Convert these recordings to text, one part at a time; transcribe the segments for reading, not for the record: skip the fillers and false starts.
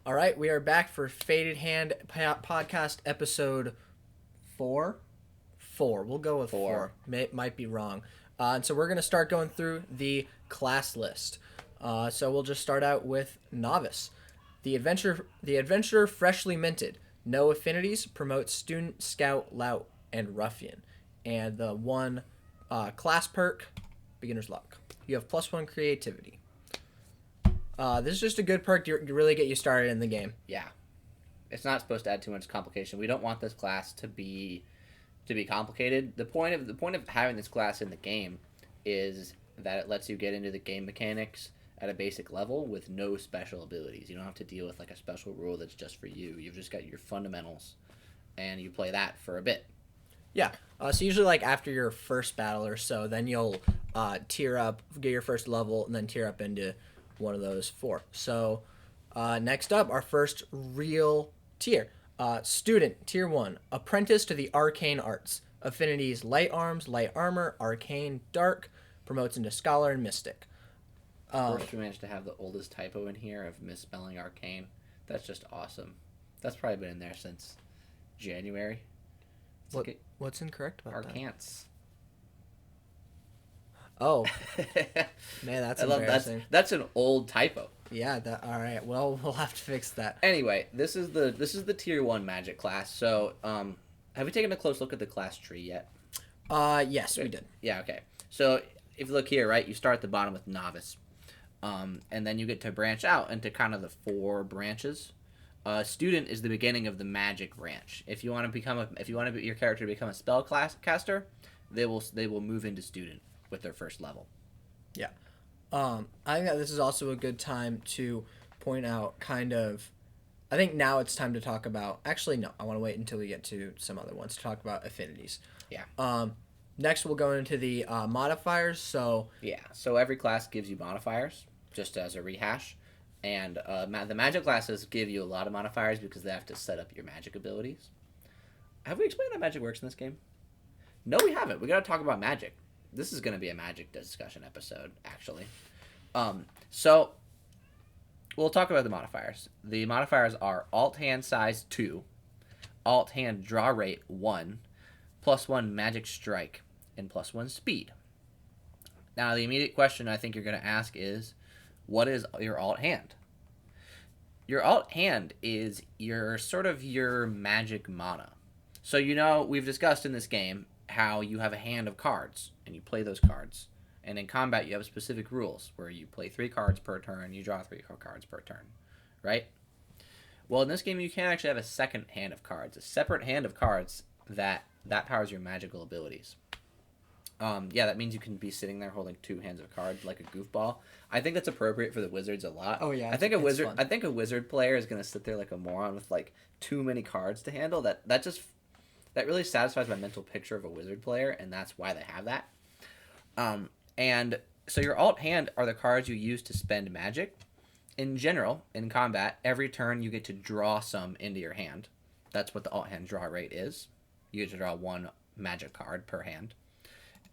All right, we are back for Faded Hand podcast episode 4. 4. We'll go with 4. Might be wrong. And so we're going to start going through the class list. So we'll just start out with Novice. The adventurer freshly minted. No affinities. Promotes Student, Scout, Lout, and Ruffian. And the one class perk, Beginner's Luck. You have +1 creativity. This is just a good perk to really get you started in the game. Yeah. It's not supposed to add too much complication. We don't want this class to be complicated. The point of having this class in the game is that it lets you get into the game mechanics at a basic level with no special abilities. You don't have to deal with like a special rule that's just for you. You've just got your fundamentals, and you play that for a bit. Yeah. So usually like after your first battle or so, then you'll tier up, get your first level, and then tier up into one of those 4. So next up, our first real tier. Student, tier 1. Apprentice to the arcane arts. Affinities, light arms, light armor, arcane, dark. Promotes into scholar and mystic. First, we managed to have the oldest typo in here of misspelling arcane. That's just awesome. That's probably been in there since January. What's incorrect about Arcants. Oh, man, that's embarrassing. That's an old typo. Yeah. All right. Well, we'll have to fix that. Anyway, this is the tier 1 magic class. So, have we taken a close look at the class tree yet? Yes, we did. Yeah. Okay. So if you look here, right, you start at the bottom with novice, and then you get to branch out into kind of the 4 branches. Student is the beginning of the magic branch. If you want to your character to become a spell caster, they will move into student with their first level. Yeah. I think that this is also a good time to point out I think now it's time to talk about, actually no, I want to wait until we get to some other ones to talk about affinities. Yeah. Next we'll go into the modifiers, so. Yeah, so every class gives you modifiers, just as a rehash. And the magic classes give you a lot of modifiers because they have to set up your magic abilities. Have we explained how magic works in this game? No, we haven't. We got to talk about magic. This is going to be a magic discussion episode, actually. So we'll talk about the modifiers. The modifiers are alt hand size 2, alt hand draw rate 1, +1 magic strike, and +1 speed. Now, the immediate question I think you're going to ask is, what is your alt hand? Your alt hand is your magic mana. So we've discussed in this game how you have a hand of cards and you play those cards. And in combat you have specific rules where you play 3 cards per turn, you draw 3 cards per turn, right? Well, in this game you can actually have a second hand of cards, a separate hand of cards that powers your magical abilities. That means you can be sitting there holding 2 hands of cards like a goofball. I think that's appropriate for the wizards a lot. Oh yeah, I think a wizard player is gonna sit there like a moron with like too many cards to handle. That really satisfies my mental picture of a wizard player, and that's why they have that. And so your alt hand are the cards you use to spend magic. In general, in combat, every turn you get to draw some into your hand. That's what the alt hand draw rate is. You get to draw 1 magic card per hand.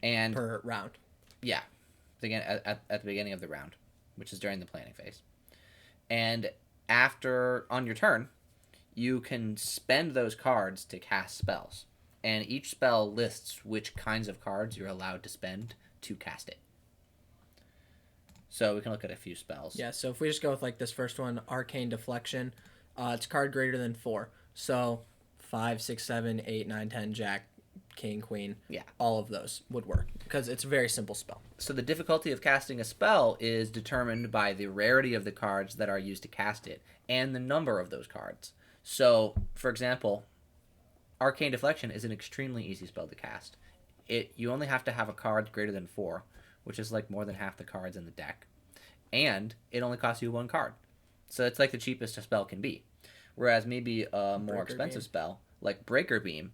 And per round. Yeah. Again, at the beginning of the round, which is during the planning phase. And on your turn, you can spend those cards to cast spells. And each spell lists which kinds of cards you're allowed to spend to cast it. So we can look at a few spells. Yeah, so if we just go with like this first one, Arcane Deflection, it's a card greater than 4. So 5, 6, 7, 8, 9, 10, Jack, King, Queen, yeah, all of those would work because it's a very simple spell. So the difficulty of casting a spell is determined by the rarity of the cards that are used to cast it and the number of those cards. So, for example, Arcane Deflection is an extremely easy spell to cast. You only have to have a card greater than 4, which is like more than half the cards in the deck, and it only costs you 1 card. So it's like the cheapest a spell can be. Whereas maybe a more expensive spell like Breaker Beam,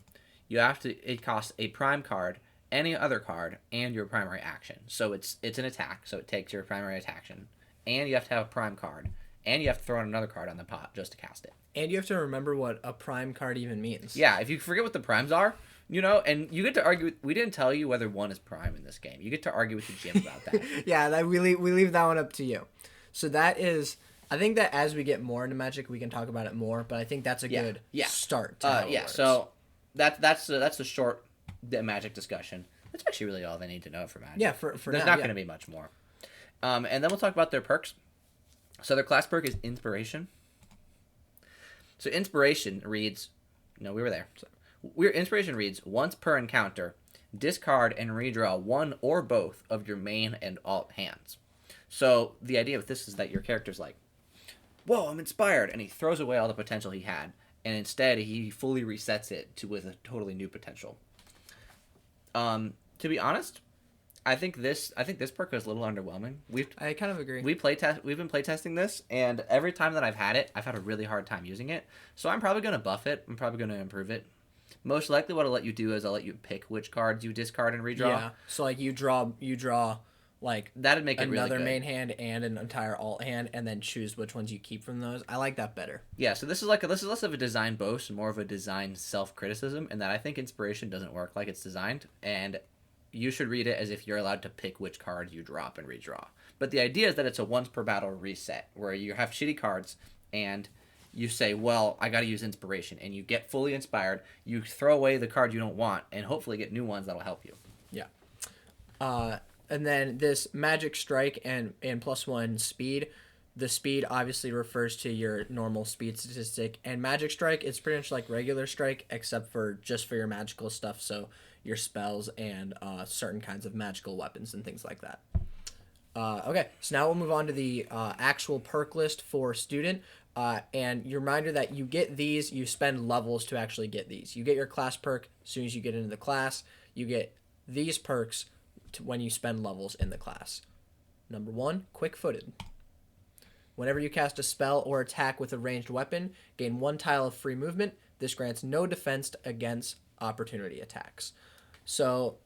it costs a prime card, any other card, and your primary action. So it's an attack, so it takes your primary action, and you have to have a prime card, and you have to throw in another card on the pot just to cast it. And you have to remember what a prime card even means. Yeah, if you forget what the primes are, and you get to argue. We didn't tell you whether 1 is prime in this game. You get to argue with the gym about that. Yeah, we leave that one up to you. So that is I think that as we get more into Magic, we can talk about it more. But I think that's a good start. To how it works. So that's the short Magic discussion. That's actually really all they need to know for Magic. Yeah, for there's not going to be much more. And then we'll talk about their perks. So their class perk is Inspiration. So Inspiration reads, no, we were there. Inspiration reads, once per encounter, discard and redraw one or both of your main and alt hands. So the idea of this is that your character's like, whoa, I'm inspired, and he throws away all the potential he had, and instead he fully resets it with a totally new potential. To be honest, I think this perk is a little underwhelming. I kind of agree. We've been playtesting this, and every time that I've had it, I've had a really hard time using it. So I'm probably gonna buff it. I'm probably gonna improve it. Most likely, what I'll let you do is I'll let you pick which cards you discard and redraw. Yeah. So like you draw like that'd make it another really good. main hand and an entire alt hand, and then choose which ones you keep from those. I like that better. Yeah. So this is less of a design boast and more of a design self-criticism, in that I think Inspiration doesn't work like it's designed, and you should read it as if you're allowed to pick which card you drop and redraw. But the idea is that it's a once per battle reset, where you have shitty cards and you say, well, I got to use Inspiration, and you get fully inspired. You throw away the card you don't want, and hopefully get new ones that'll help you. Yeah. And then this Magic Strike and +1 speed. The speed obviously refers to your normal speed statistic, and Magic Strike is pretty much like regular strike, except for just for your magical stuff. So your spells and certain kinds of magical weapons and things like that. Okay, so now we'll move on to the actual perk list for student. And your reminder that you get these, you spend levels to actually get these. You get your class perk as soon as you get into the class. You get these perks when you spend levels in the class. Number 1, Quick-Footed. Whenever you cast a spell or attack with a ranged weapon, gain 1 tile of free movement. This grants no defense against opportunity attacks. So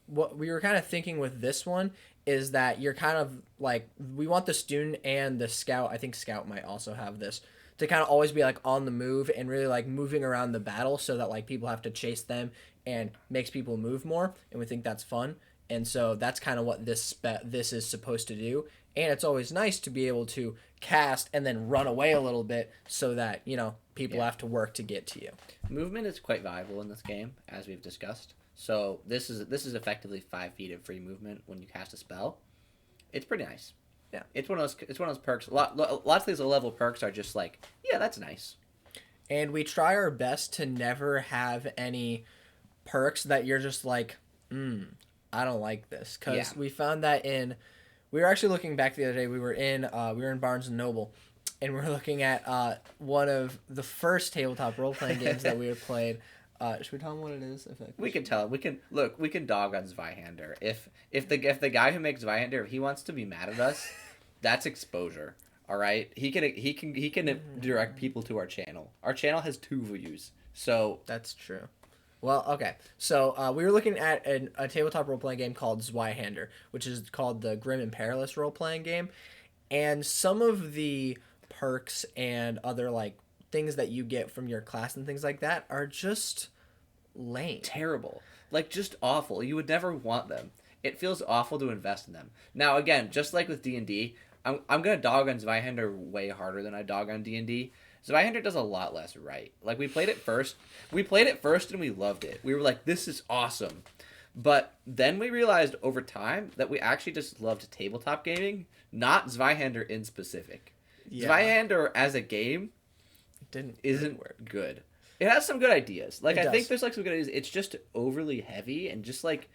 what we were kind of thinking with this one is that you're kind of like, we want the student and the scout, I think scout might also have this, to kind of always be like on the move and really like moving around the battle, so that like people have to chase them and makes people move more, and we think that's fun. And so that's kind of what this is supposed to do. And it's always nice to be able to cast and then run away a little bit, so that, people have to work to get to you. Movement is quite valuable in this game, as we've discussed. So this is effectively 5 feet of free movement when you cast a spell. It's pretty nice. Yeah. It's one of those perks. Lots of these level perks are just like, yeah, that's nice. And we try our best to never have any perks that you're just like, I don't like this, because we found that we were actually looking back the other day. We were in Barnes and Noble, and we were looking at one of the first tabletop role playing games that we had played. Should we tell them what it is? We can tell. We can dog on Zweihander. If the guy who makes Zweihander, if he wants to be mad at us, that's exposure. All right, he can direct people to our channel. Our channel has 2 views, so that's true. Well, okay. So we were looking at a tabletop role-playing game called Zweihander, which is called the Grim and Perilous role-playing game. And some of the perks and other, like, things that you get from your class and things like that are just lame. Terrible. Like, just awful. You would never want them. It feels awful to invest in them. Now, again, just like with D&D, I'm going to dog on Zweihander way harder than I dog on D&D. Zweihander does a lot less right. Like, we played it first and we loved it. We were like, this is awesome. But then we realized over time that we actually just loved tabletop gaming, not Zweihander in specific. Yeah. Zweihander as a game isn't good. It has some good ideas. Like, I think there's like some good ideas. It's just overly heavy and just like,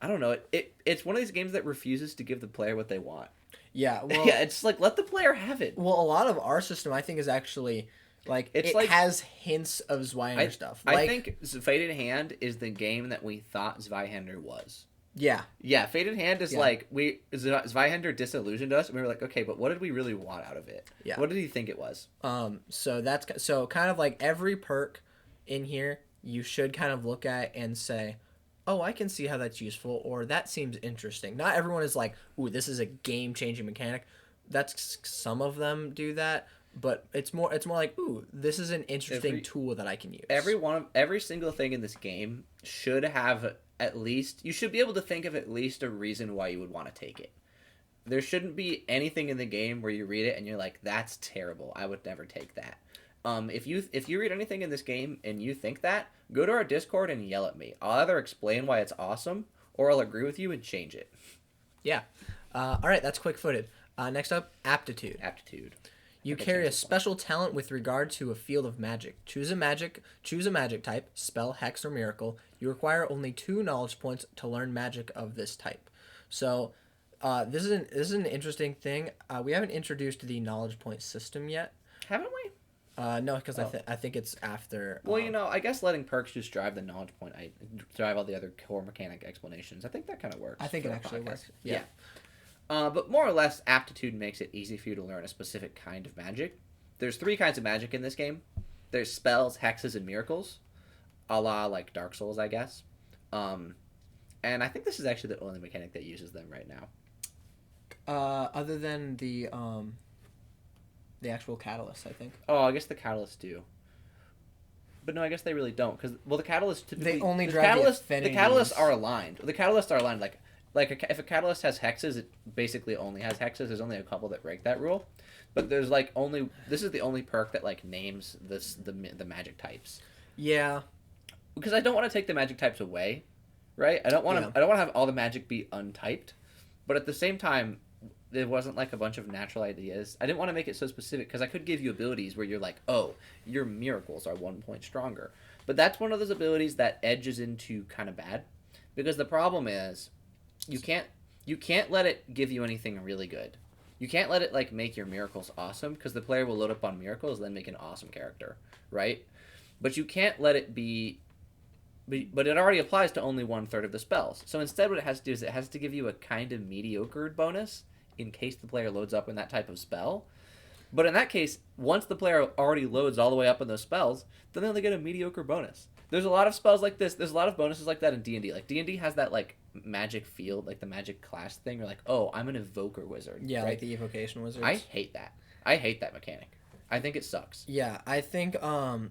I don't know. It's one of these games that refuses to give the player what they want. Yeah, well, yeah, it's like, let the player have it. Well, a lot of our system, I think, is actually like it has hints of Zweihander stuff. I think Faded Hand is the game that we thought Zweihander was. Yeah. Yeah, Faded Hand is like Zweihander disillusioned us, and we were like, okay, but what did we really want out of it? Yeah. What did he think it was? So kind of like every perk in here, you should kind of look at and say, oh, I can see how that's useful, or that seems interesting. Not everyone is like, ooh, this is a game-changing mechanic. Some of them do that, but it's more like, ooh, this is an interesting tool that I can use. Every single thing in this game should have you should be able to think of at least a reason why you would want to take it. there shouldn't be anything in the game where you read it and you're like, that's terrible. I would never take that. If you read anything in this game and you think that, go to our Discord and yell at me. I'll either explain why it's awesome or I'll agree with you and change it. Yeah. All right, that's quick-footed. Next up, aptitude. Aptitude. You carry a special talent with regard to a field of magic. Choose a magic type, spell, hex, or miracle. You require only 2 knowledge points to learn magic of this type. So, this is an interesting thing. We haven't introduced the knowledge point system yet. Haven't we? No, because I think it's after. Well, I guess letting perks just drive the knowledge point, drive all the other core mechanic explanations. I think that kind of works. I think it actually works. Yeah. But more or less, aptitude makes it easy for you to learn a specific kind of magic. There's 3 kinds of magic in this game. There's spells, hexes, and miracles, a la like Dark Souls, I guess. And I think this is actually the only mechanic that uses them right now. Other than the actual catalyst, I think. Oh, I guess the catalysts do. But no, I guess they really don't, because the catalysts typically they only drive the affinities. The catalysts are aligned. The catalysts are aligned if a catalyst has hexes, it basically only has hexes. There's only a couple that break that rule, but there's this is the only perk that names the magic types. Yeah, because I don't want to take the magic types away, right? I don't want to have all the magic be untyped, but at the same time, there wasn't a bunch of natural ideas. I didn't want to make it so specific because I could give you abilities where you're like, oh, your miracles are 1 point stronger, but that's one of those abilities that edges into kind of bad, because the problem is. You can't let it give you anything really good. You can't let it make your miracles awesome, because the player will load up on miracles and then make an awesome character, right? But you can't let it be. But it already applies to only 1/3 of the spells. So instead, what it has to do is it has to give you a kind of mediocre bonus in case the player loads up in that type of spell. But in that case, once the player already loads all the way up in those spells, then they only get a mediocre bonus. There's a lot of spells like this. There's a lot of bonuses like that in D&D. D&D has that magic field, the magic class thing. You're oh, I'm an evoker wizard. Yeah, right? the evocation wizards. I hate that. I hate that mechanic. I think it sucks. Yeah, I think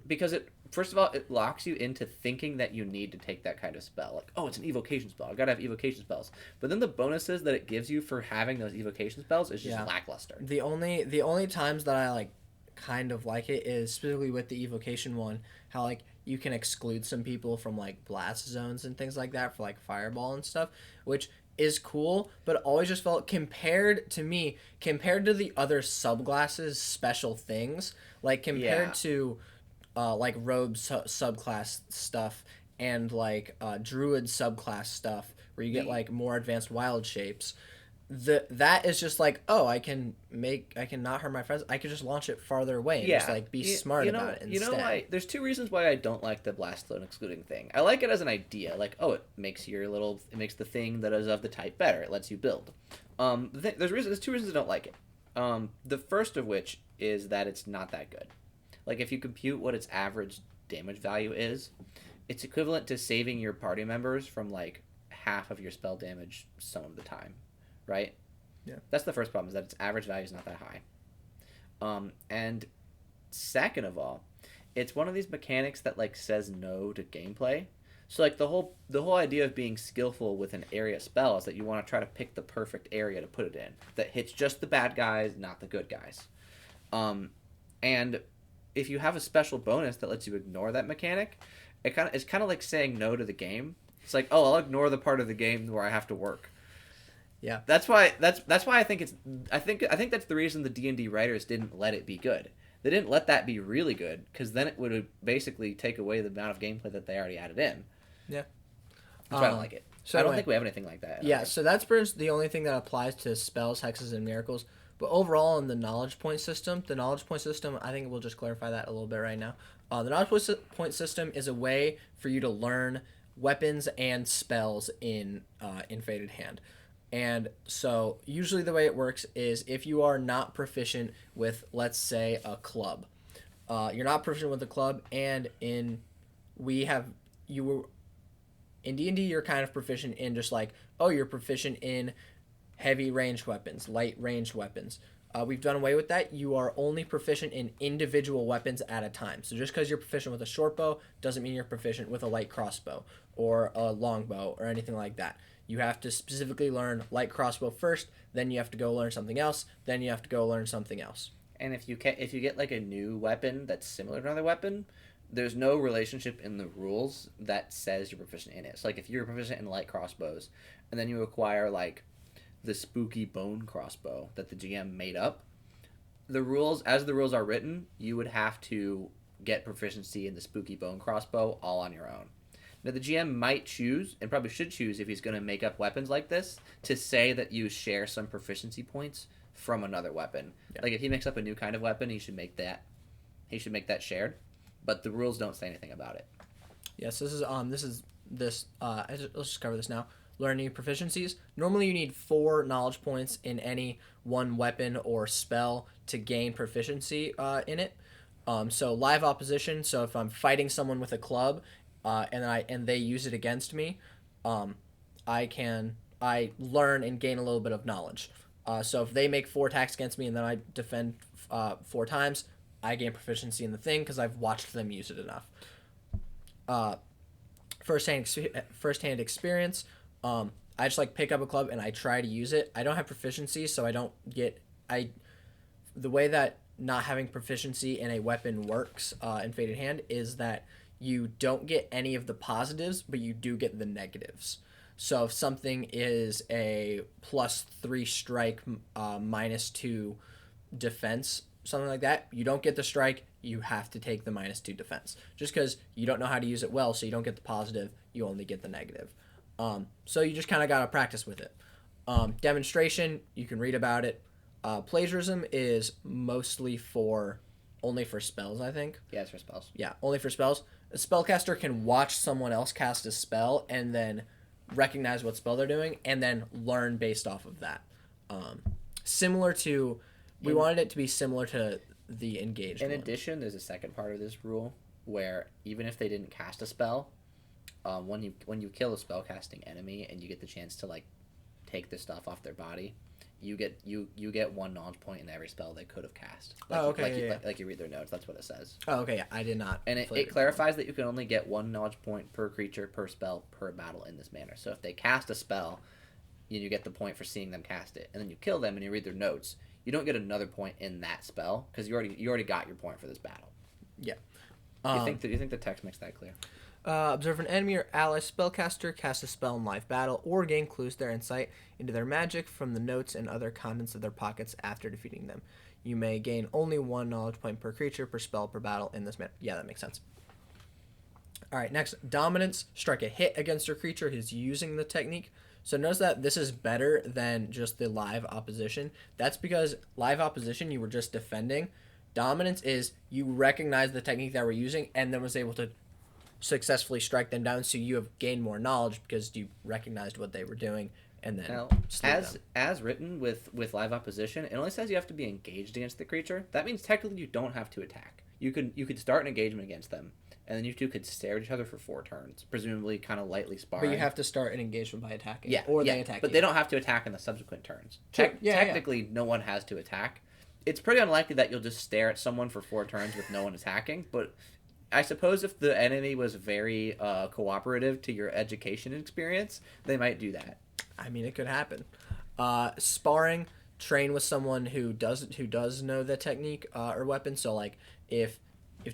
because first of all, it locks you into thinking that you need to take that kind of spell. Oh, it's an evocation spell. I gotta have evocation spells. But then the bonuses that it gives you for having those evocation spells is just lackluster. The only times that I kind of like it is specifically with the evocation one, how you can exclude some people from blast zones and things like that for fireball and stuff, which is cool, but always just felt compared to the other subclasses special things, compared to robe subclass stuff and druid subclass stuff where you get more advanced wild shapes. That is just oh, I can not hurt my friends. I can just launch it farther away and just be smart about it instead. There's 2 reasons why I don't like the blast zone excluding thing. I like it as an idea, oh, it makes the thing that is of the type better. It lets you build. There's 2 reasons I don't like it. The first of which is that it's not that good. If you compute what its average damage value is, it's equivalent to saving your party members from half of your spell damage some of the time. Right? Yeah. That's the first problem, is that its average value is not that high. And second of all, it's one of these mechanics that says no to gameplay. So the whole idea of being skillful with an area spell is that you want to try to pick the perfect area to put it in that hits just the bad guys, not the good guys. And if you have a special bonus that lets you ignore that mechanic, it's kind of like saying no to the game. It's oh, I'll ignore the part of the game where I have to work. Yeah, that's why I think I think that's the reason the D&D writers didn't let it be good. They didn't let that be really good, because then it would basically take away the amount of gameplay that they already added in. Yeah, that's why I don't like it. So I don't think we have anything like that. Yeah, so that's the only thing that applies to spells, hexes, and miracles. But overall, in the knowledge point system, I think we'll just clarify that a little bit right now. The knowledge point system is a way for you to learn weapons and spells in Fated Hand. And so usually the way it works is if you are not proficient with, let's say, a club, you're not proficient with a club, and in D&D you're kind of proficient in just you're proficient in heavy ranged weapons, light ranged weapons. We've done away with that. You are only proficient in individual weapons at a time. So just because you're proficient with a short bow doesn't mean you're proficient with a light crossbow or a longbow or anything like that. You have to specifically learn light crossbow first, then you have to go learn something else, then you have to go learn something else. And if you get like a new weapon that's similar to another weapon, there's no relationship in the rules that says you're proficient in it. So like if you're proficient in light crossbows, and then you acquire like the spooky bone crossbow that the GM made up, the rules are written, you would have to get proficiency in the spooky bone crossbow all on your own. Now the GM might choose, and probably should choose if he's going to make up weapons like this, to say that you share some proficiency points from another weapon. Yeah. Like if he makes up a new kind of weapon, he should make that shared. But the rules don't say anything about it. Yes, let's just cover this now. Learning proficiencies. Normally you need 4 knowledge points in any one weapon or spell to gain proficiency in it. So live opposition. So if I'm fighting someone with a club, and they use it against me, I learn and gain a little bit of knowledge. So if they make 4 attacks against me and then I defend 4 times, I gain proficiency in the thing because I've watched them use it enough. First-hand experience. I just pick up a club and I try to use it. I don't have proficiency, so I don't get the way that not having proficiency in a weapon works in Fated Hand is that you don't get any of the positives, but you do get the negatives. So if something is a +3 strike, -2 defense, something like that, you don't get the strike, you have to take the -2 defense. Just because you don't know how to use it well, so you don't get the positive, you only get the negative. So you just kind of got to practice with it. Demonstration, you can read about it. Plagiarism is mostly only for spells, I think. Yeah, it's for spells. Yeah, only for spells. A spellcaster can watch someone else cast a spell and then recognize what spell they're doing and then learn based off of that. We wanted it to be similar to the engaged In addition, there's a second part of this rule where even if they didn't cast a spell, when you kill a spellcasting enemy and you get the chance to take the stuff off their body, you get 1 knowledge point in every spell they could have cast. Like you read their notes. That's what it says. Oh, okay. Yeah, I did not. And it clarifies that you can only get 1 knowledge point per creature, per spell, per battle in this manner. So if they cast a spell, you get the point for seeing them cast it, and then you kill them and you read their notes. You don't get another point in that spell because you already got your point for this battle. Yeah. Do you think the text makes that clear? Observe an enemy or ally spellcaster cast a spell in live battle or gain clues to their insight into their magic from the notes and other contents of their pockets after defeating them. You may gain only 1 knowledge point per creature, per spell, per battle in this manner. Yeah, that makes sense. All right, next, dominance. Strike a hit against your creature who's using the technique. So notice that this is better than just the live opposition. That's because live opposition, you were just defending. Dominance is you recognize the technique that we're using and then was able to successfully strike them down, so you have gained more knowledge because you recognized what they were doing and then now, as written with live opposition, it only says you have to be engaged against the creature. That means technically you don't have to attack. You could start an engagement against them, and then you two could stare at each other for 4 turns, presumably kind of lightly sparring. But you have to start an engagement by attacking. Yeah, they attack. But they don't have to attack in the subsequent turns. Technically, no one has to attack. It's pretty unlikely that you'll just stare at someone for 4 turns with no one attacking, but I suppose if the enemy was very cooperative to your education experience, they might do that. I mean, it could happen. Sparring, train with someone who does know the technique or weapon. So if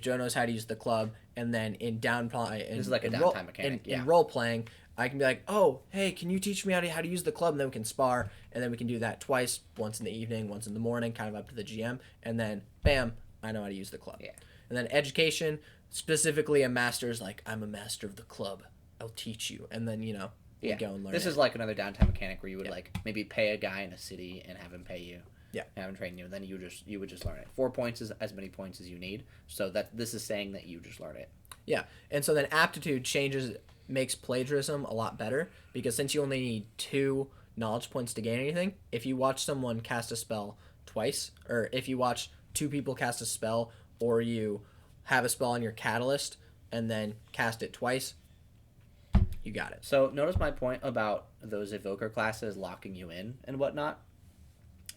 Joe knows how to use the club, and then in downplay, this is like a downtime mechanic. In role playing, I can be like, oh, hey, can you teach me how to use the club? And then we can spar, and then we can do that twice, once in the evening, once in the morning, kind of up to the GM, and then bam, I know how to use the club. Yeah. And then education, specifically a master's I'm a master of the club. I'll teach you, and then you go and learn. This is like another downtime mechanic where you would maybe pay a guy in a city and have him pay you. Yeah. Have him train you, and then you would just learn it. 4 points is as many points as you need. So this is saying that you just learn it. Yeah, and so then aptitude makes plagiarism a lot better because since you only need 2 knowledge points to gain anything, if you watch someone cast a spell twice, or if you watch 2 people cast a spell, or you have a spell on your catalyst and then cast it twice, you got it. So notice my point about those evoker classes locking you in and whatnot.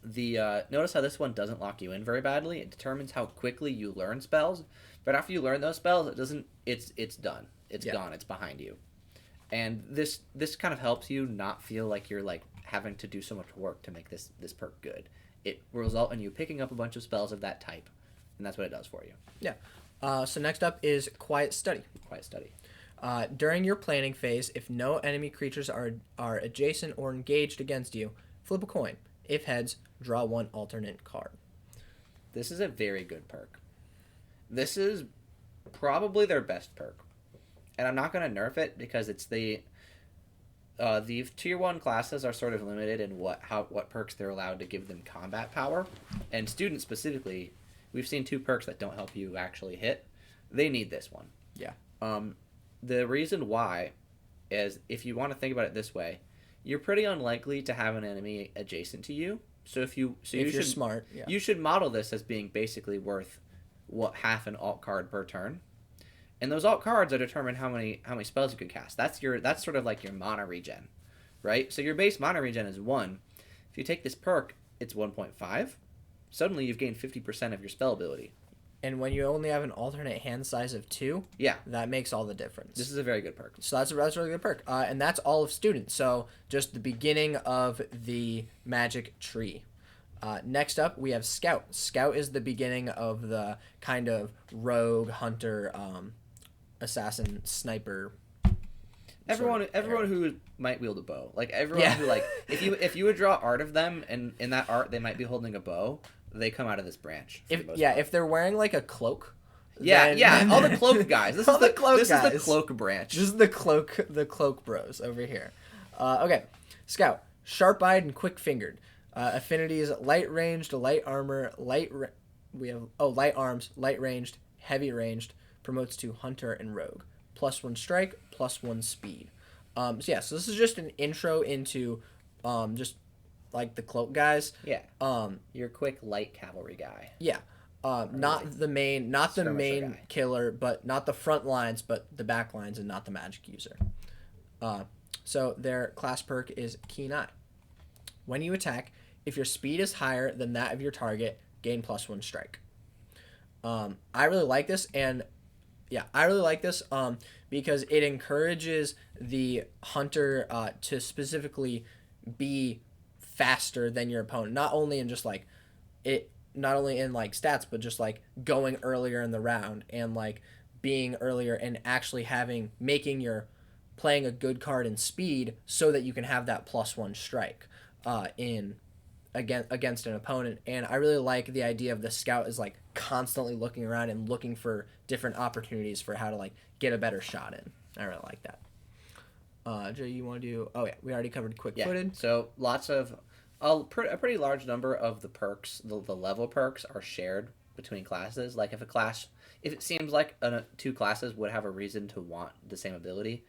Notice how this one doesn't lock you in very badly. It determines how quickly you learn spells, but after you learn those spells, it's done. It's gone. It's behind you. And this kind of helps you not feel like you're like having to do so much work to make this perk good. It will result in you picking up a bunch of spells of that type, and that's what it does for you. Yeah. So next up is Quiet Study. Quiet Study. During your planning phase, if no enemy creatures are adjacent or engaged against you, flip a coin. If heads, draw one alternate card. This is a very good perk. This is probably their best perk. And I'm not going to nerf it because it's the tier 1 classes are sort of limited in what perks they're allowed to give them combat power. And students specifically, we've seen 2 perks that don't help you actually hit. They need this one. Yeah. The reason why is, if you want to think about it this way, you're pretty unlikely to have an enemy adjacent to you. So if you're smart, yeah. You should model this as being basically worth half an alt card per turn. And those alt cards are determined how many spells you can cast. That's sort of like your mana regen, right? So your base mana regen is 1. If you take this perk, it's 1.5. Suddenly you've gained 50% of your spell ability. And when you only have an alternate hand size of 2, yeah, that makes all the difference. This is a very good perk. So that's a really good perk. And that's all of Student. So just the beginning of the magic tree. Next up, we have Scout. Scout is the beginning of the kind of rogue, hunter, assassin, sniper. Everyone who might wield a bow, like everyone who like if you would draw art of them, and in that art they might be holding a bow, they come out of this branch. If they're wearing like a cloak. Then all the cloak guys. This is the cloak branch. This is the cloak bros over here. Okay, Scout, sharp-eyed and quick-fingered. Affinities: light ranged, light armor, light arms, light ranged, heavy ranged. Promotes to hunter and rogue. +1 strike, +1 speed. So this is just an intro into just like the cloak guys. Yeah. Your quick light cavalry guy. Yeah. Not the main guy. Killer, but not the front lines, but the back lines, and not the magic user. So their class perk is Keen Eye. When you attack, if your speed is higher than that of your target, gain +1 strike. I really like this, because it encourages the hunter to specifically be faster than your opponent. Not only in stats, but just like going earlier in the round and like being earlier and actually playing a good card in speed so that you can have that +1 strike against an opponent. And I really like the idea of the Scout is like constantly looking around and looking for different opportunities for how to like get a better shot in. I really like that. Jay, you want to do? Oh yeah, we already covered quick-footed. Yeah. So lots of a pretty large number of the perks, the level perks, are shared between classes. Like if it seems like 2 classes would have a reason to want the same ability,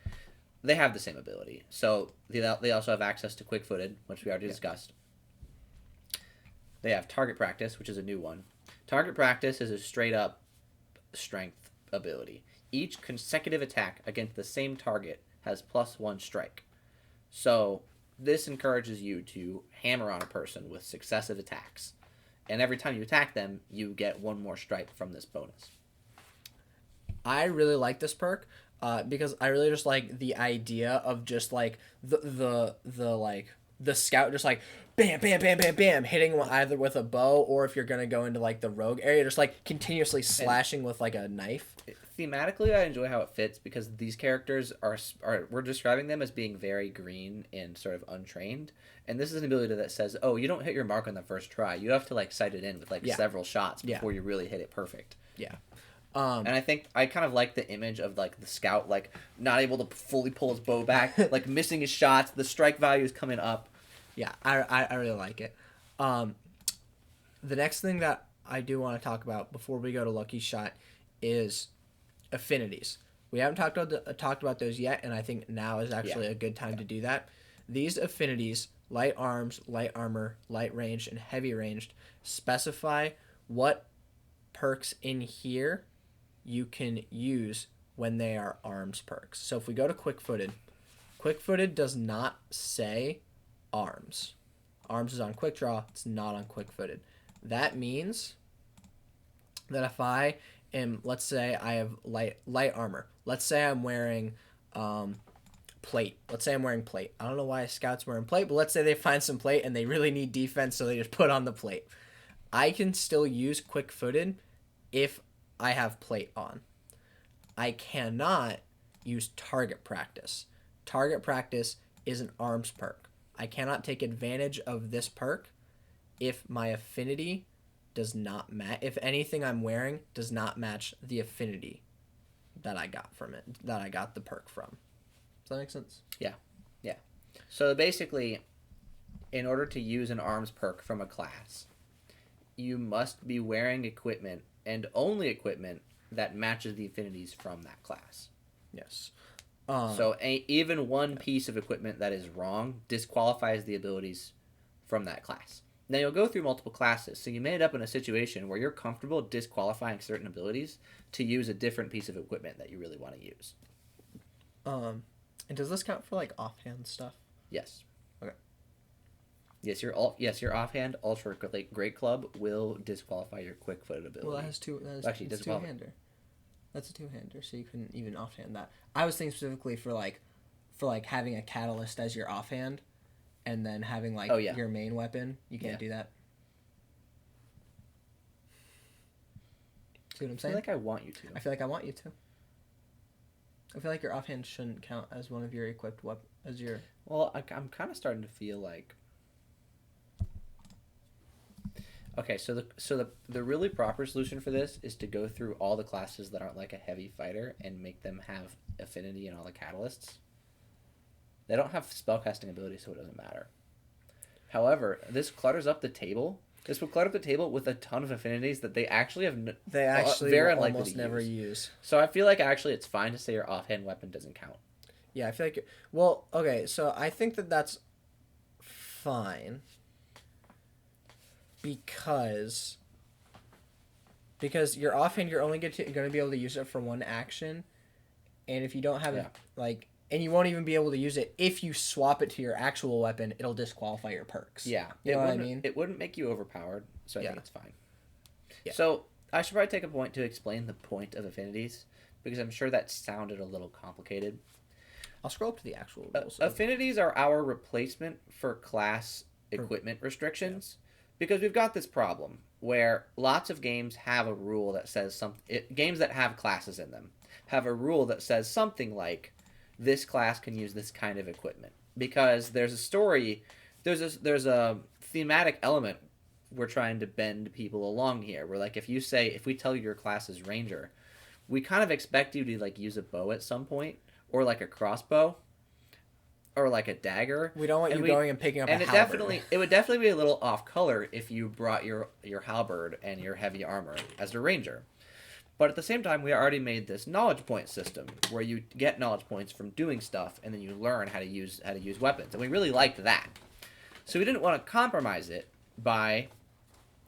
they have the same ability. So they also have access to quick-footed, which we already discussed. They have Target Practice, which is a new one. Target Practice is a straight-up strength ability. Each consecutive attack against the same target has +1 strike. So this encourages you to hammer on a person with successive attacks. And every time you attack them, you get 1 more strike from this bonus. I really like this perk because I really just like the idea of just like the Scout just like bam, bam, bam, bam, bam, hitting either with a bow, or if you're going to go into like the rogue area, just like continuously slashing with like a knife. Thematically, I enjoy how it fits because these characters are we're describing them as being very green and sort of untrained. And this is an ability that says, oh, you don't hit your mark on the first try. You have to like sight it in with like several shots before you really hit it perfect. Yeah. And I think I kind of like the image of like the Scout like not able to fully pull his bow back, like missing his shots. The strike value is coming up. Yeah, I really like it. The next thing that I do want to talk about before we go to Lucky Shot is affinities. We haven't talked about those yet, and I think now is actually a good time to do that. These affinities, light arms, light armor, light ranged, and heavy ranged, specify what perks in here you can use when they are arms perks. So if we go to quick-footed does not say arms. Arms is on quick draw, it's not on quick-footed. That means that if I am, let's say I have light armor. Let's say I'm wearing plate. Let's say I'm wearing plate. I don't know why a scout's wearing plate, but let's say they find some plate and they really need defense, so they just put on the plate. I can still use quick-footed if I have plate on. I cannot use target practice. Target practice is an arms perk. I cannot take advantage of this perk if my affinity does not match. If anything I'm wearing does not match the affinity that I got from it, that I got the perk from. Does that make sense? Yeah. So basically, in order to use an arms perk from a class, you must be wearing equipment and only equipment that matches the affinities from that class. Yes. So even one piece of equipment that is wrong disqualifies the abilities from that class. Now you'll go through multiple classes, so you may end up in a situation where you're comfortable disqualifying certain abilities to use a different piece of equipment that you really want to use. And does this count for like offhand stuff? Yes. Okay. Yes, your offhand ultra great club will disqualify your quick-footed ability. Well, that has two. That is, Actually, it's disqualify. two-hander. That's a two-hander, so you couldn't even offhand that. I was thinking specifically for having a catalyst as your offhand, and then having your main weapon. You can't do that. See what I'm I saying? feel like I want you to. I feel like I want you to. I feel like your offhand shouldn't count as one of your equipped weapons. As your. Well, I'm kind of starting to feel like. Okay, so the really proper solution for this is to go through all the classes that aren't like a heavy fighter and make them have affinity and all the catalysts. They don't have spellcasting ability, so it doesn't matter. However, this clutters up the table. This will clutter up the table with a ton of affinities that they actually have. They actually very will unlikely almost to never use. use. So I feel like actually it's fine to say your offhand weapon doesn't count. Yeah, I feel like. Well, okay, so I think that's fine. Because your offhand, you're only going to be able to use it for one action, and if you don't have and you won't even be able to use it if you swap it to your actual weapon, it'll disqualify your perks. Yeah, you know what I mean. It wouldn't make you overpowered, so I think it's fine. Yeah. So I should probably take a point to explain the point of affinities because I'm sure that sounded a little complicated. I'll scroll up to the actual rules. Affinities are our replacement for class equipment restrictions. Because we've got this problem where lots of games have a rule that says games that have classes in them have a rule that says something like this class can use this kind of equipment because there's a story, there's a thematic element we're trying to bend people along here. Where like if we tell you your class is ranger, we kind of expect you to like use a bow at some point or like a crossbow. Or like a dagger. We don't want you going and picking up and a halberd. It would definitely be a little off color if you brought your halberd and your heavy armor as a ranger. But at the same time, we already made this knowledge point system where you get knowledge points from doing stuff and then you learn how to use weapons. And we really liked that. So we didn't want to compromise it by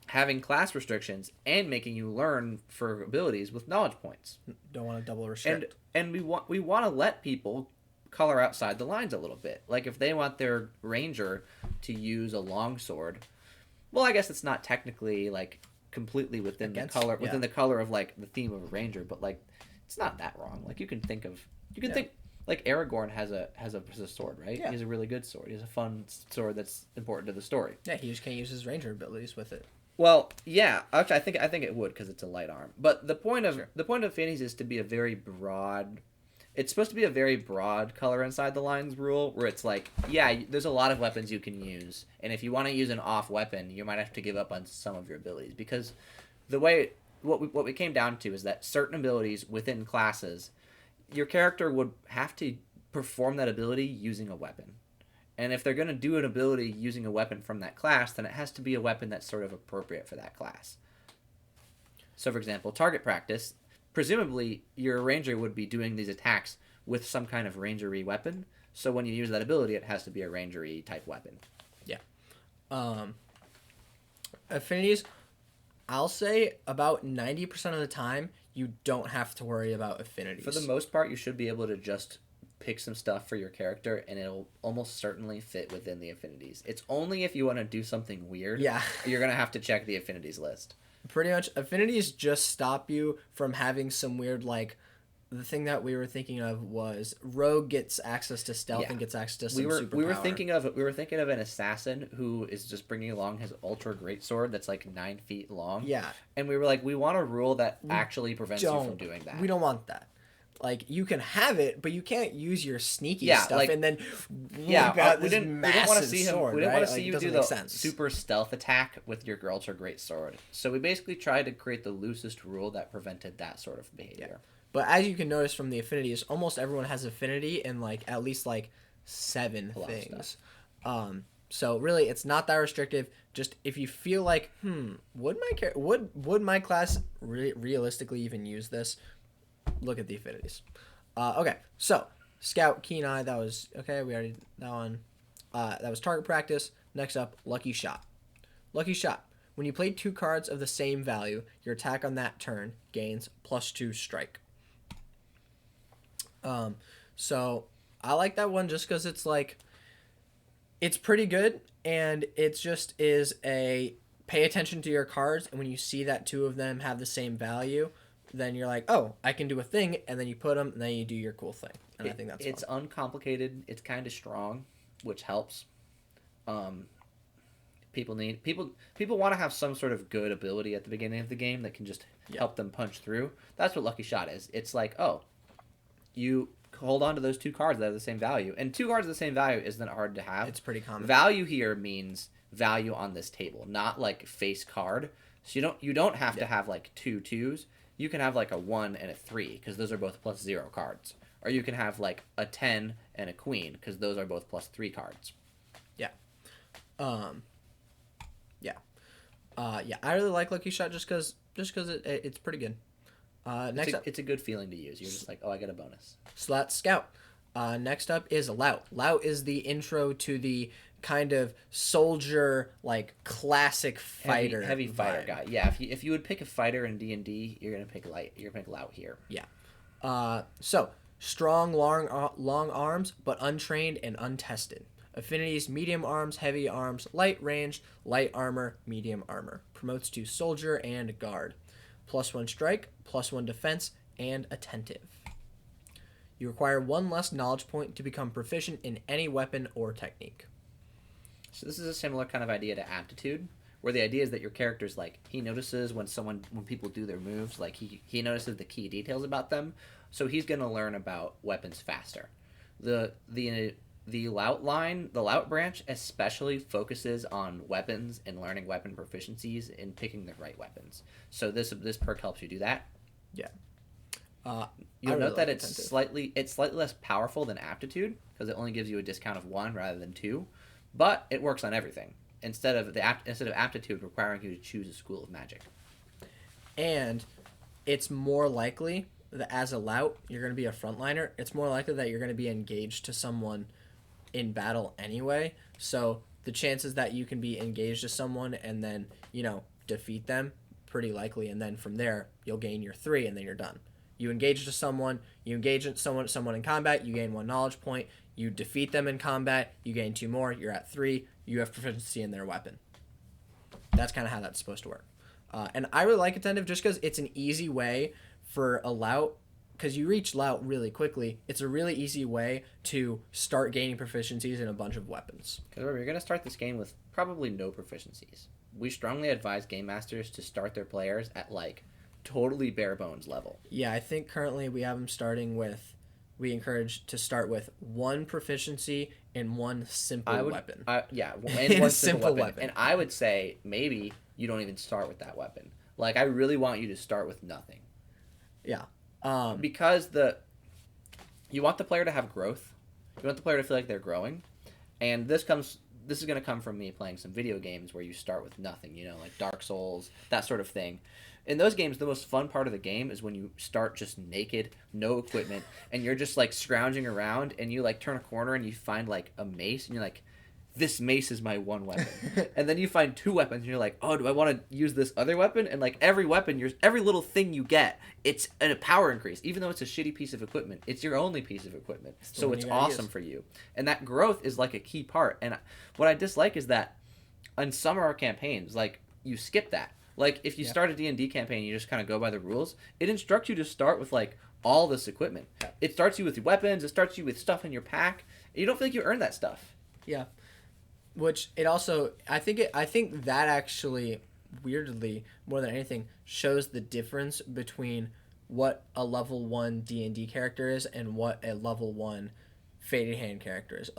having class restrictions and making you learn for abilities with knowledge points. Don't want to double restrict. And we want to let people color outside the lines a little bit. Like if they want their ranger to use a longsword, well, I guess it's not technically like completely within the color of like the theme of a ranger, but like it's not that wrong. Like you can think like Aragorn has a sword, right? Yeah. He has a really good sword. He has a fun sword that's important to the story. Yeah, he just can't use his ranger abilities with it. Well, yeah, actually, I think it would because it's a light arm. But the point of affinities is to be a very broad. It's supposed to be a very broad color inside the lines rule where it's like, yeah, there's a lot of weapons you can use. And if you want to use an off weapon, you might have to give up on some of your abilities. Because what we came down to is that certain abilities within classes, your character would have to perform that ability using a weapon. And if they're going to do an ability using a weapon from that class, then it has to be a weapon that's sort of appropriate for that class. So, for example, target practice. Presumably, your ranger would be doing these attacks with some kind of rangery weapon. So when you use that ability, it has to be a rangery type weapon. Yeah. Affinities, I'll say about 90% of the time, you don't have to worry about affinities. For the most part, you should be able to just pick some stuff for your character, and it'll almost certainly fit within the affinities. It's only if you want to do something weird, you're going to have to check the affinities list. Pretty much, affinities just stop you from having some weird, the thing that we were thinking of was Rogue gets access to stealth Yeah. and gets access to some superpower. We were thinking of an assassin who is just bringing along his ultra greatsword that's like 9 feet long. Yeah. And we were like, we want a rule that actually prevents you from doing that. We don't want that. Like, you can have it, but you can't use your sneaky stuff like, and then yeah, out we this didn't massive want to see him. sword, We didn't right? want to Like, see it you doesn't do make the sense. super stealth attack with your ultra greatsword. So we basically tried to create the loosest rule that prevented that sort of behavior. But as you can notice from the affinities, almost everyone has affinity in like at least like 7 lot of things. So really, it's not that restrictive. Just if you feel like, would my class realistically even use this? Look at the affinities. Okay, so Scout, Keen Eye, that was okay. We already did that one. That was target practice. Next up, Lucky Shot. Lucky Shot. When you play 2 cards of the same value, your attack on that turn gains +2 strike. So I like that one just because it's like, it's pretty good, and it just is a pay attention to your cards, and when you see that 2 of them have the same value, then you're like, oh, I can do a thing, and then you put them, and then you do your cool thing, and I think It's fun. uncomplicated. It's kind of strong, which helps. People want to have some sort of good ability at the beginning of the game that can just help them punch through. That's what Lucky Shot is. It's like, oh, you hold on to those 2 cards that have the same value, and 2 cards of the same value isn't hard to have. It's pretty common. Value here means value on this table, not like face card. So you don't have to have like 2 2s. You can have like a 1 and a 3 because those are both +0 cards. Or you can have like a 10 and a queen because those are both +3 cards. Yeah. I really like Lucky Shot just because it's pretty good. Next up, it's a good feeling to use. You're just like, oh, I get a bonus. So that's Scout. Next up is Lout. Lout is the intro to the kind of soldier, like classic fighter, heavy fighter vibe. guy. Yeah, if you would pick a fighter in D&D, you're gonna pick light. You're gonna pick Lout here. Yeah. So strong, long arms, but untrained and untested. Affinities: medium arms, heavy arms, light range, light armor, medium armor. Promotes to soldier and guard. +1 strike, +1 defense, and attentive. You require 1 less knowledge point to become proficient in any weapon or technique. So this is a similar kind of idea to aptitude, where the idea is that your character's like, he notices when people do their moves, like he notices the key details about them, so he's gonna learn about weapons faster. The Lout line, the Lout branch especially focuses on weapons and learning weapon proficiencies and picking the right weapons. So this perk helps you do that. Yeah. You'll really note that like it's attentive. slightly less powerful than aptitude because it only gives you a discount of 1 rather than 2, but it works on everything instead of aptitude requiring you to choose a school of magic. And it's more likely that as a Lout, you're going to be a frontliner. It's more likely that you're going to be engaged to someone in battle anyway. So the chances that you can be engaged to someone and then, defeat them, pretty likely. And then from there, you'll gain your 3 and then you're done. You engage someone in combat, you gain 1 knowledge point. You defeat them in combat, you gain 2 more. You're at 3. You have proficiency in their weapon. That's kind of how that's supposed to work. And I really like attentive just because it's an easy way for a Lout, because you reach Lout really quickly. It's a really easy way to start gaining proficiencies in a bunch of weapons. Because remember, you're going to start this game with probably no proficiencies. We strongly advise game masters to start their players at like totally bare bones level. Yeah, I think currently we have them starting with, we encourage to start with 1 proficiency in 1 simple weapon. And 1 simple weapon. And I would say maybe you don't even start with that weapon. Like, I really want you to start with nothing. Yeah. Because you want the player to have growth. You want the player to feel like they're growing. And this is going to come from me playing some video games where you start with nothing, like Dark Souls, that sort of thing. In those games, the most fun part of the game is when you start just naked, no equipment, and you're just like scrounging around, and you like turn a corner and you find like a mace, and you're like, this mace is my 1 weapon. And then you find 2 weapons, and you're like, oh, do I want to use this other weapon? And like every weapon, every little thing you get, it's a power increase. Even though it's a shitty piece of equipment, it's your only piece of equipment. So it's awesome for you. And that growth is like a key part. And what I dislike is that on some of our campaigns, like, you skip that. Like if you Yeah. start a D&D campaign, you just kind of go by the rules. It instructs you to start with like all this equipment. Yeah. It starts you with your weapons. It starts you with stuff in your pack. You don't feel like you earn that stuff. Yeah. Which it also, I think that actually, weirdly, more than anything, shows the difference between what a level 1 D&D character is and what a level 1 Fated Hand character is.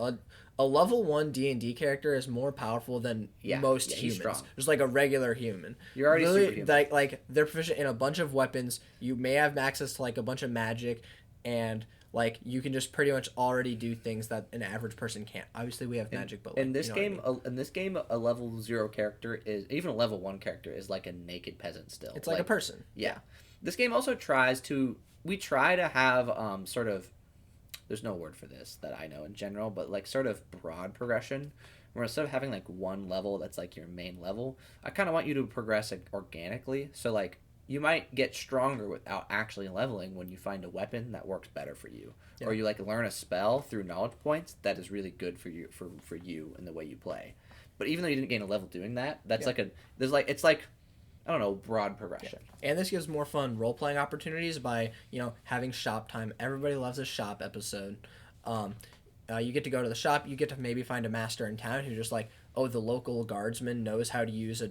A level 1 D&D character is more powerful than most he's humans. strong. Just like a regular human. You're already Really, superhuman. like they're proficient in a bunch of weapons. You may have access to like a bunch of magic, and like you can just pretty much already do things that an average person can't. Obviously, we have magic, but like, In this you know game, what I mean? in this game, a level 0 character is even a level 1 character is like a naked peasant still. It's like a person. Yeah. This game also tries to we try to have sort of there's no word for this that I know in general, but like sort of broad progression. Where instead of having like one level that's like your main level, I kind of want you to progress like, organically. So like you might get stronger without actually leveling when you find a weapon that works better for you, Yeah. or you like learn a spell through knowledge points that is really good for you for you and the way you play. But even though you didn't gain a level doing that, that's Yeah. it's like I don't know, broad progression. And this gives more fun role playing opportunities by having shop time. Everybody loves a shop episode. You get to go to the shop. You get to maybe find a master in town who's just like, oh, the local guardsman knows how to use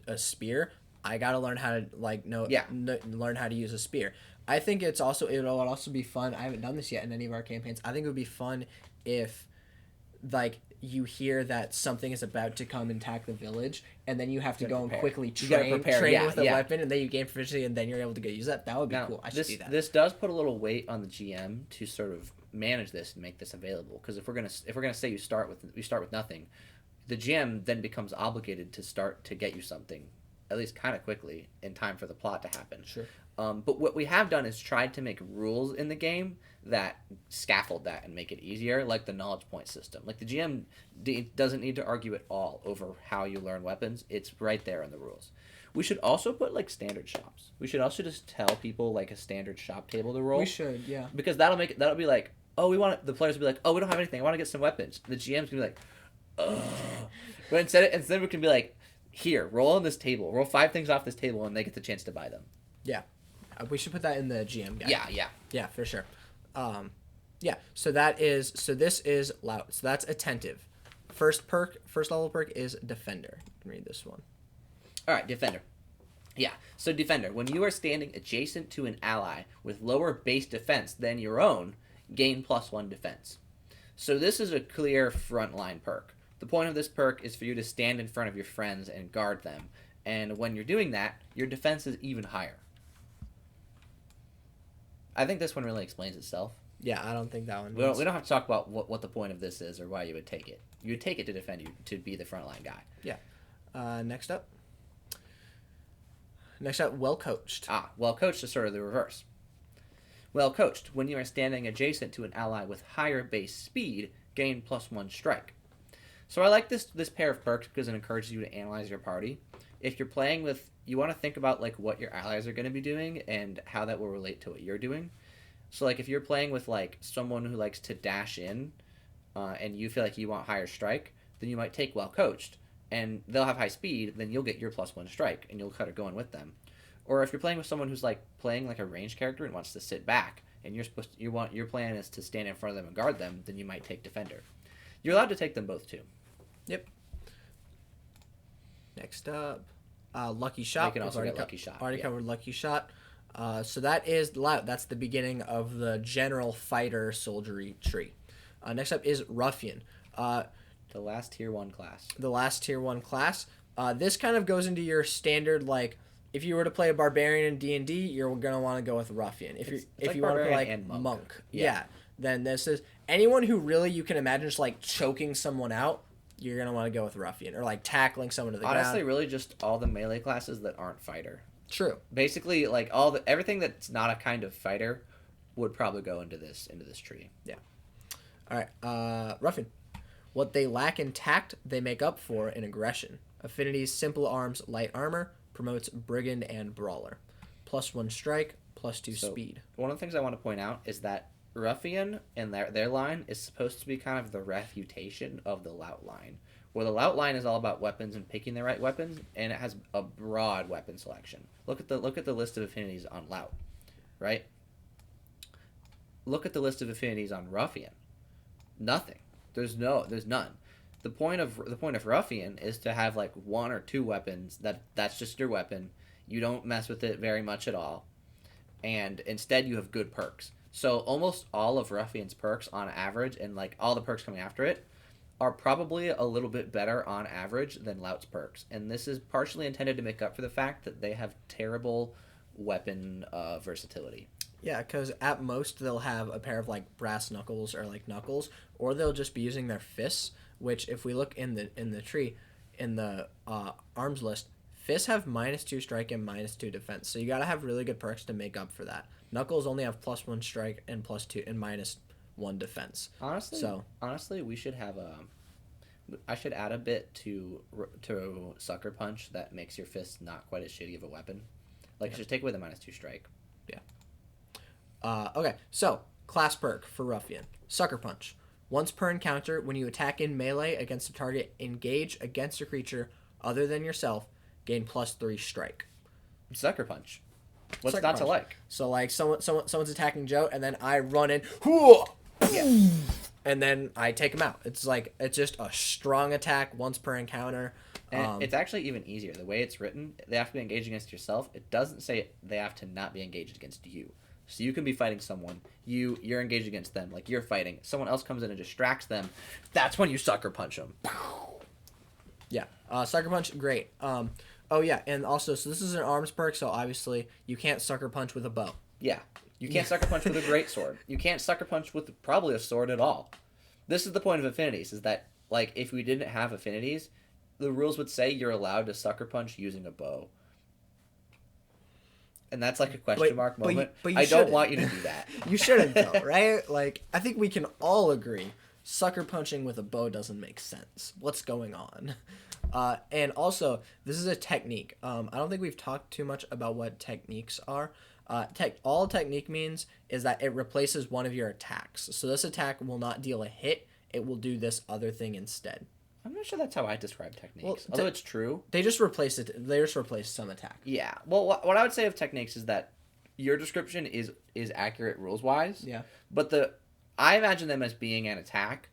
a spear. I gotta learn how to learn how to use a spear. I think it would also be fun. I haven't done this yet in any of our campaigns. I think it would be fun if like you hear that something is about to come and attack the village, and then you have to You go gotta and prepare. quickly You gotta prepare, train yeah, with a yeah. weapon, and then you gain proficiency, and then you're able to go use that. That would be Now, cool. I should do that. this does put a little weight on the GM to sort of manage this and make this available. Because if we're gonna say you start with nothing, the GM then becomes obligated to start to get you something, at least kind of quickly, in time for the plot to happen. Sure. But what we have done is tried to make rules in the game that scaffold that and make it easier, like the knowledge point system. Like the GM doesn't need to argue at all over how you learn weapons. It's right there in the rules. We should also put like standard shops. We should also just tell people like a standard shop table to roll. We should, yeah. Because that'll be like, oh, the players will be like, oh, we don't have anything. I want to get some weapons. The GM's gonna be like, ugh. But instead we can be like, here, roll on this table. Roll 5 things off this table, and they get the chance to buy them. Yeah. We should put that in the GM guide. Yeah. Yeah, for sure. So this is loud. So that's attentive. First level perk is defender. Read this one. All right, defender. Yeah, so defender. When you are standing adjacent to an ally with lower base defense than your own, gain +1 defense. So this is a clear frontline perk. The point of this perk is for you to stand in front of your friends and guard them. And when you're doing that, your defense is even higher. I think this one really explains itself. Yeah, I don't think that one. We don't have to talk about what the point of this is or why you would take it. You would take it to defend you, to be the frontline guy. Yeah. Next up, well coached. Well coached is sort of the reverse. Well coached, when you are standing adjacent to an ally with higher base speed, gain +1 strike. So I like this pair of perks because it encourages you to analyze your party. If you're playing with, you want to think about like what your allies are going to be doing and how that will relate to what you're doing. So like if you're playing with like someone who likes to dash in, and you feel like you want higher strike, then you might take well coached, and they'll have high speed. Then you'll get your +1 strike, and you'll kind of go in with them. Or if you're playing with someone who's like playing like a ranged character and wants to sit back, and your plan is to stand in front of them and guard them, then you might take defender. You're allowed to take them both too. Yep. Next up, lucky shot. You can also get lucky shot. Already yeah. covered lucky shot. So that is loud. That's the beginning of the general fighter soldiery tree. Next up is ruffian. The last tier 1 class. The last tier 1 class. This kind of goes into your standard, like, if you were to play a barbarian in D&D, you're gonna want to go with ruffian. If like you want to play like and monk, Yeah. then this is anyone who really you can imagine just like choking someone out. You're gonna want to go with ruffian, or like tackling someone to the Honestly, ground. really just all the melee classes that aren't fighter. True. Basically, like everything that's not a kind of fighter would probably go into this tree. All right, ruffian. What they lack in tact, they make up for in aggression. Affinities: simple arms, light armor. Promotes brigand and brawler. +1 strike, +2 speed. One of the things I want to point out is that ruffian and their line is supposed to be kind of the refutation of the lout line, Where the Lout line is all about weapons and picking the right weapons, and it has a broad weapon selection. Look at the list of affinities on Lout, right? Look at the list of affinities on Ruffian. Nothing. There's none. The point of Ruffian is to have like one or two weapons that's just your weapon. You don't mess with it very much at all, and instead you have good perks. So almost all of Ruffian's perks on average, and like all the perks coming after it, are probably a little bit better on average than Lout's perks. And this is partially intended to make up for the fact that they have terrible weapon versatility. Yeah, because at most they'll have a pair of like brass knuckles or like knuckles, or they'll just be using their fists. Which, if we look in the tree, in the arms list, fists have -2 strike and -2 defense. So you gotta have really good perks to make up for that. Knuckles only have +1 strike and +2 and -1 defense. Honestly, we should have I should add a bit to Sucker Punch that makes your fist not quite as shitty of a weapon. Like, just take away the -2 strike. Yeah. Okay, so class perk for Ruffian: Sucker Punch. Once per encounter, when you attack in melee against a target, engage against a creature other than yourself, gain +3 strike. Sucker Punch. What's Sucker not Punch. to like? So like someone's attacking Joe, and then I run in, Yeah. and then I take him out. It's just a strong attack once per encounter. And it's actually even easier. The way it's written, they have to be engaged against yourself. It doesn't say they have to not be engaged against you. So you can be fighting someone, you're engaged against them, like you're fighting. Someone else comes in and distracts them. That's when you Sucker Punch them. Yeah, Sucker Punch, great. Oh yeah, and also, so this is an arms perk, so obviously you can't Sucker Punch with a bow. Yeah, you can't Sucker Punch with a great sword. You can't Sucker Punch with probably a sword at all. This is the point of affinities, is that, like, if we didn't have affinities, the rules would say you're allowed to Sucker Punch using a bow. And that's like a question mark moment. But you I shouldn't. don't want you to do that. You shouldn't, though, right? Like, I think we can all agree Sucker Punching with a bow doesn't make sense. What's going on? And also, this is a technique. I don't think we've talked too much about what techniques are. All technique means is that it replaces one of your attacks. So this attack will not deal a hit. It will do this other thing instead. I'm not sure that's how I describe techniques. Well, although it's true. They just replace it. They just replace some attack. Yeah. Well, what I would say of techniques is that your description is accurate rules wise. Yeah. But I imagine them as being an attack,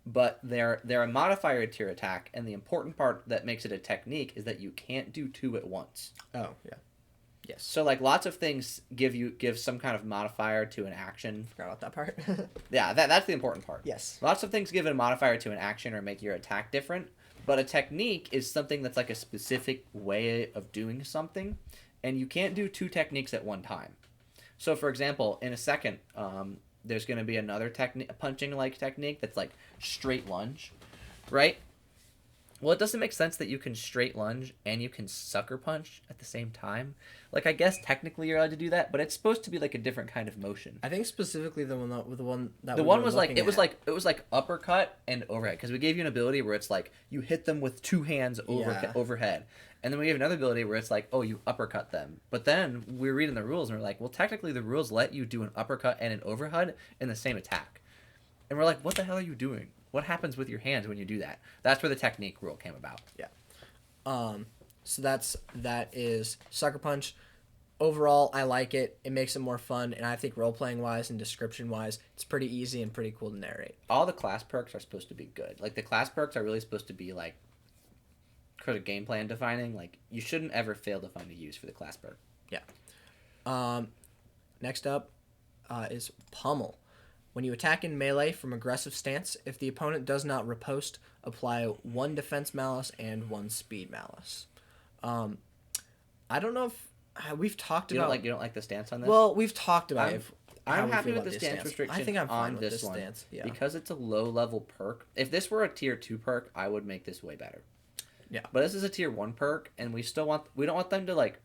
but they're a modifier to your attack, and the important part that makes it a technique is that you can't do two at once. Oh yeah. Yes. So like lots of things give some kind of modifier to an action. Forgot about that part. Yeah, that's the important part. Yes. Lots of things give a modifier to an action or make your attack different, but a technique is something that's like a specific way of doing something, and you can't do two techniques at one time. So for example, in a second, there's going to be another punching like technique that's like straight lunge, right? Well, it doesn't make sense that you can straight lunge and you can Sucker Punch at the same time. Like, I guess technically you're allowed to do that, but it's supposed to be like a different kind of motion. I think specifically the one was like uppercut and overhead, because we gave you an ability where it's like you hit them with two hands overhead, and then we gave another ability where it's like, oh, you uppercut them. But then we're reading the rules and we're like, well, technically the rules let you do an uppercut and an overhead in the same attack, and we're like, what the hell are you doing? What happens with your hands when you do that? That's where the technique rule came about. Yeah. So that is Sucker Punch. Overall, I like it. It makes it more fun, and I think role-playing wise and description wise, it's pretty easy and pretty cool to narrate. All the class perks are supposed to be good. Like, the class perks are really supposed to be like sort of game plan defining. Like, you shouldn't ever fail to find a use for the class perk. Yeah. Next up is Pummel. When you attack in melee from aggressive stance, if the opponent does not riposte, apply 1 defense malice and 1 speed malice. I don't know if we've talked about. You don't like the stance on this? Well, we've talked about I'm happy with the stance restriction. I think I'm fine on with this one stance. Yeah. Because it's a low level perk. If this were a tier 2 perk, I would make this way better. Yeah. But this is a tier 1 perk, and we don't want them to like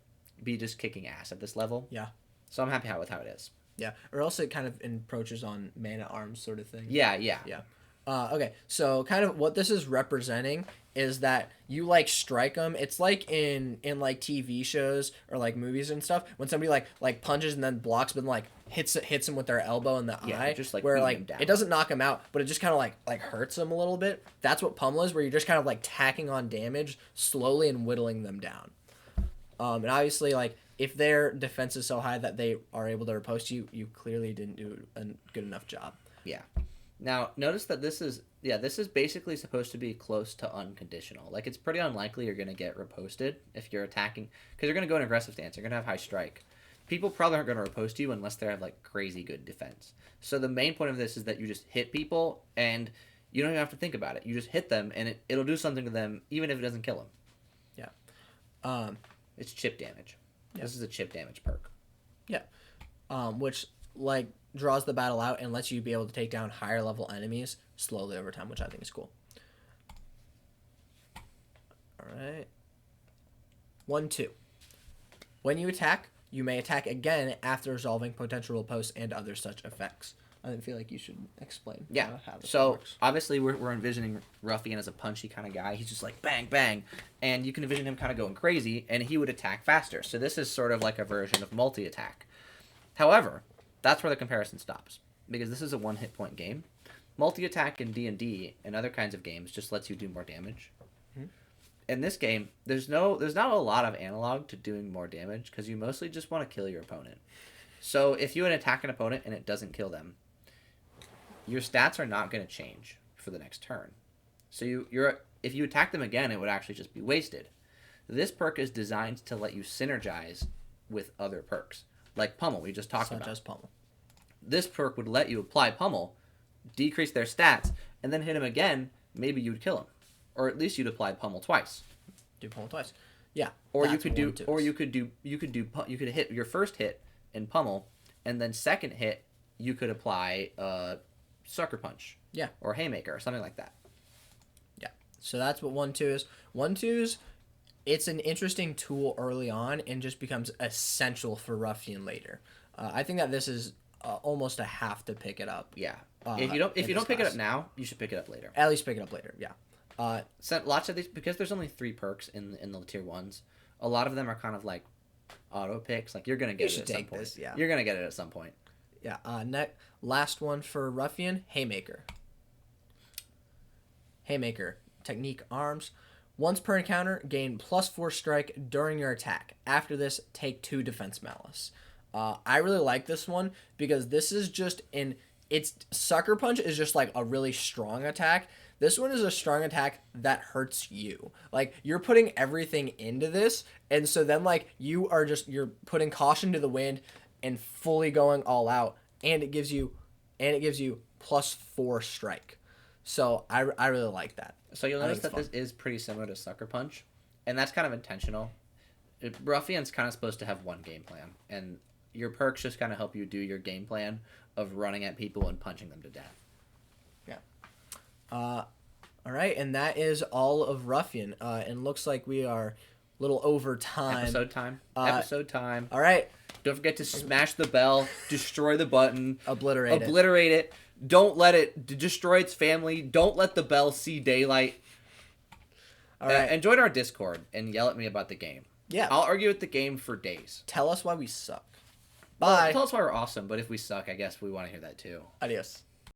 be just kicking ass at this level. Yeah. So I'm happy with how it is. Yeah, or else it kind of encroaches on man-at-arms sort of thing. Yeah. Okay, so kind of what this is representing is that you like strike them. It's like in like TV shows or like movies and stuff when somebody like punches and then blocks, but then like hits him with their elbow in the eye, just, like, where beating like him down. it doesn't knock him out, but it just kind of like hurts him a little bit. That's what pummel is, where you're just kind of like tacking on damage slowly and whittling them down. And obviously, like, if their defense is so high that they are able to riposte you, you clearly didn't do a good enough job. Yeah. Now, notice that this is basically supposed to be close to unconditional. Like, it's pretty unlikely you're going to get riposted if you're attacking, because you're going to go in aggressive stance. You're going to have high strike. People probably aren't going to riposte you unless they have, like, crazy good defense. So the main point of this is that you just hit people, and you don't even have to think about it. You just hit them, and it'll do something to them, even if it doesn't kill them. Yeah. It's chip damage. Yeah. This is a chip damage perk. Yeah. Which, like, draws the battle out and lets you be able to take down higher level enemies slowly over time, which I think is cool. Alright. 1-2. When you attack, you may attack again after resolving potential riposte and other such effects. I feel like you should explain how this works. Obviously we're envisioning Ruffian as a punchy kind of guy. He's just like bang, bang. And you can envision him kind of going crazy, and he would attack faster. So this is sort of like a version of multi-attack. However, that's where the comparison stops, because this is a one-hit point game. Multi-attack in D&D and other kinds of games just lets you do more damage. Mm-hmm. In this game, there's not a lot of analog to doing more damage, because you mostly just want to kill your opponent. So if you attack an opponent and it doesn't kill them, your stats are not going to change for the next turn. So if you attack them again, it would actually just be wasted. This perk is designed to let you synergize with other perks, like Pummel we just talked about. Such as Pummel. This perk would let you apply Pummel, decrease their stats, and then hit him again. Maybe you'd kill him, or at least you'd apply Pummel twice. Do Pummel twice. Yeah. Or you could hit your first hit in Pummel, and then second hit you could apply Sucker Punch. Yeah. Or Haymaker or something like that. Yeah. So that's what 1-2 is. 1-2's, it's an interesting tool early on and just becomes essential for Ruffian later. I think that this is almost a have to pick it up. Yeah. If you don't pick it up now, you should pick it up later. At least pick it up later. Yeah. So lots of these, because there's only 3 perks in the tier 1s. A lot of them are kind of like auto picks. Like you're gonna get it at some point. This, yeah. You're gonna get it at some point. Yeah. Last one for Ruffian, Haymaker. Haymaker, technique arms. Once per encounter, gain +4 strike during your attack. After this, take 2 defense malice. I really like this one because this is just it's Sucker Punch is just like a really strong attack. This one is a strong attack that hurts you. Like you're putting everything into this, and so then like you're putting caution to the wind and fully going all out, and it gives you +4 strike. So I really like that. So you'll notice that this is pretty similar to Sucker Punch, and that's kind of intentional. Ruffian's kind of supposed to have one game plan, and your perks just kind of help you do your game plan of running at people and punching them to death. Yeah. All right, and that is all of Ruffian. And looks like we are a little over time. Episode time. All right. Don't forget to smash the bell, destroy the button, Obliterate it. Don't let it destroy its family. Don't let the bell see daylight. All right. And join our Discord and yell at me about the game. Yeah. I'll argue with the game for days. Tell us why we suck. Well, Bye. tell us why we're awesome, but if we suck, I guess we want to hear that too. Adios.